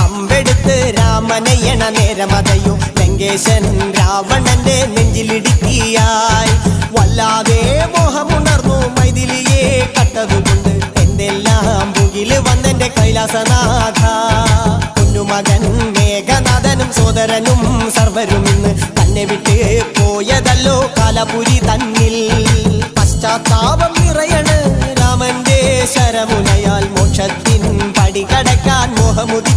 അമ്പെടുത്ത് രാമനയണ നേരമതയോ ലങ്കേശൻ രാവണന്റെ നെഞ്ചിലിടുക്കിയായി വല്ലാതെ മോഹമുണർന്നു മൈഥിലിയെ കട്ടതുകൊണ്ട് എന്തെല്ലാം മുകില് വന്നെന്റെ കൈലാസനാഥ കുഞ്ഞുമകൻ മേഘനാഥനും സോദരനും സർവരും ഇന്ന് തന്നെ വിട്ട് പോയതല്ലോ കാലപുരി തന്നിൽ പശ്ചാത്താപം നിറയണ് രാമന്റെ ശരമുനയാൽ മോക്ഷത്തിൻ പടി കടക്കാൻ മോഹമുദി